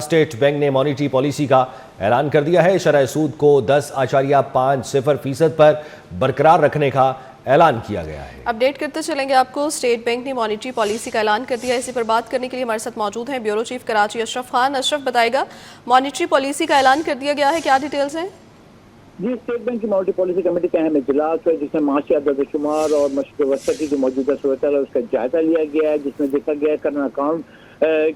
State bank ने monetary policy का ऐलान कर दिया है। शरह सूद को 10.50% पर बरकरार रखने का ऐलान किया गया है। अपडेट करते चलेंगे आपको। स्टेट बैंक ने मॉनेटरी पॉलिसी का ऐलान कर दिया है। इसी पर बात करने के लिए हमारे साथ मौजूद हैं ब्यूरो चीफ कराची अशरफ खान। अशरफ, बताएगा मॉनेटरी पॉलिसी का ऐलान कर दिया गया है, क्या डिटेल्स हैं? जी, स्टेट बैंक की मॉनेटरी पॉलिसी कमेटी का अहम इजलास है जिसमें माशी अदद-ओ-शुमार और मशरक़ी वसत की जो मौजूदा सूरत है उसका जायजा लिया गया है, जिसमें देखा गया है करंट अकाउंट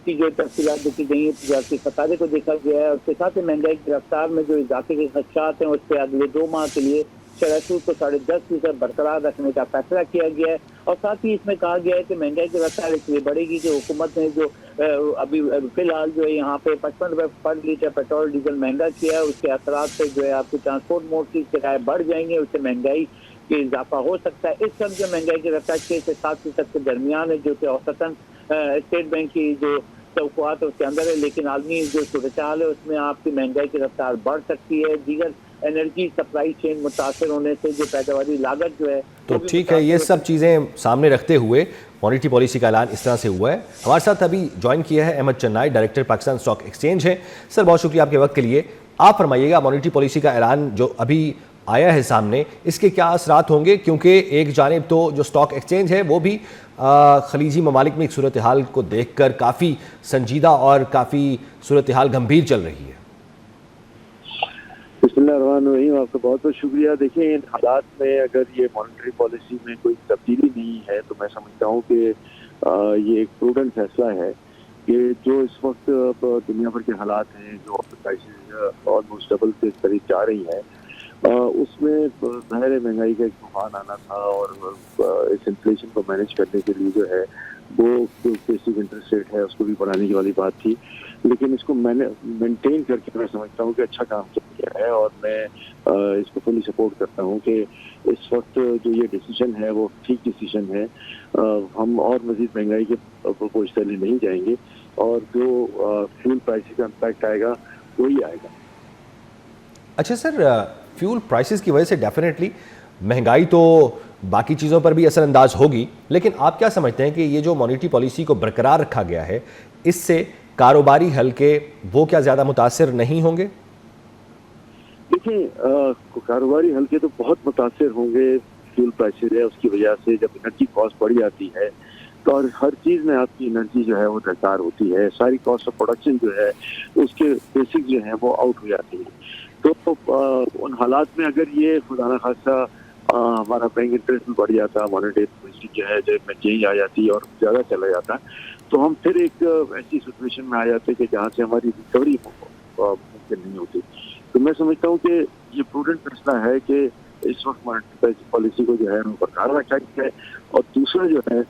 की जो तफसीलात देखी गई हैं, तजारती खसारे को देखा गया है। उसके साथ ही महंगाई की रफ्तार में जो इजाफे के खदशात हैं उस पर अगले 2 माह के लिए शरह सूद को 10.5% बरकरार रखने का फैसला किया गया है। और साथ ही इसमें कहा गया है कि महंगाई की रफ्तार इसलिए बढ़ेगी कि हुकूमत ने जो अभी फिलहाल जो है यहाँ पे 55 रुपये पर लीटर पेट्रोल डीजल महंगा किया है, उसके असरात से जो है आपकी ट्रांसपोर्ट मोड की किराए बढ़ जाएंगे, उससे महंगाई के इजाफा हो सकता है। इस समय जो महंगाई की रफ्तार 6 से 7% के दरमियान है, जो कि औसतन स्टेट बैंक की जो तवक्कुआत है उसके अंदर है। लेकिन आलमी जो सूरत हाल है उसमें आपकी महंगाई की रफ्तार बढ़ सकती है। दीगर एनर्जी सप्लाई चेन मुतासर होने से जो पैदावारी लागत जो है तो ठीक है, ये सब चीज़ें सामने रखते हुए मॉनेटरी पॉलिसी का ऐलान इस तरह से हुआ है। हमारे साथ अभी ज्वाइन किया है Ahmed Channai, director Pakistan stock exchange है। सर, बहुत शुक्रिया आपके वक्त के लिए। आप फरमाइएगा, मॉनेटरी पॉलिसी का ऐलान जो अभी आया है सामने, इसके क्या असरात होंगे? क्योंकि एक जानिब तो जो स्टॉक एक्सचेंज है वो भी खलीजी ममालिक में एक सूरत हाल को देख कर काफ़ी संजीदा और काफ़ी सूरत हाल गंभीर चल रही है। बिस्मिल्लाहिर्रहमानिर्रहीम, आपका बहुत बहुत शुक्रिया। देखिए, इन हालात में अगर ये मॉनेटरी पॉलिसी में कोई तब्दीली नहीं है तो मैं समझता हूँ कि ये एक प्रूडेंट फैसला है कि जो इस वक्त दुनिया भर के हालात हैं, जो प्राइसेस ऑलमोस्ट डबल के करीब जा रही है, उसमें ज़ाहिर महंगाई का एक तूफान आना था और इस इन्फ्लेशन को मैनेज करने के लिए जो है वो बेसिक इंटरेस्ट रेट है उसको भी बढ़ाने की वाली बात थी। लेकिन इसको मैंने मेंटेन करके मैं समझता हूँ कि अच्छा काम किया है और मैं इसको फुली सपोर्ट करता हूँ कि इस वक्त जो ये डिसीजन है वो ठीक डिसीजन है। हम और मज़ीद महंगाई के बोझ तले नहीं जाएंगे और जो फ्यूल प्राइस का इम्पैक्ट आएगा वही आएगा। अच्छा सर, फ्यूल प्राइसेस की वजह से डेफिनेटली महंगाई तो बाकी चीज़ों पर भी असरअंदाज होगी, लेकिन आप क्या समझते हैं कि ये जो मॉनेटरी पॉलिसी को बरकरार रखा गया है इससे कारोबारी हल्के वो क्या ज़्यादा मुतासिर नहीं होंगे? देखिए, कारोबारी हल्के तो बहुत मुतासिर होंगे। फ्यूल प्राइसेस है उसकी वजह से जब एनर्जी कॉस्ट बढ़ जाती है तो और हर चीज़ में आपकी एनर्जी जो है वो दरकार होती है, सारी कॉस्ट ऑफ प्रोडक्शन जो है उसके बेसिक जो है वो आउट हो जाती है। तो उन हालात में अगर ये खुदा न खासा हमारा बैंक इंटरेस्ट भी बढ़ जाता, मॉनेटरी पॉलिसी जो है जब में चेंज आ जाती और ज़्यादा चला जाता, तो हम फिर एक ऐसी सिचुएशन में आ जाते कि जहाँ से हमारी रिकवरी मुमकिन नहीं होती। तो मैं समझता हूँ कि ये प्रूडेंट फैसला है कि इस वक्त मॉनेटरी पॉलिसी को जो है बरकरार रखा गया है। और दूसरा जो है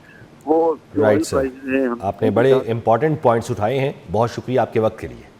वो राइट सर, आपने बड़े इंपॉर्टेंट पॉइंट्स उठाए हैं। बहुत शुक्रिया आपके वक्त के लिए।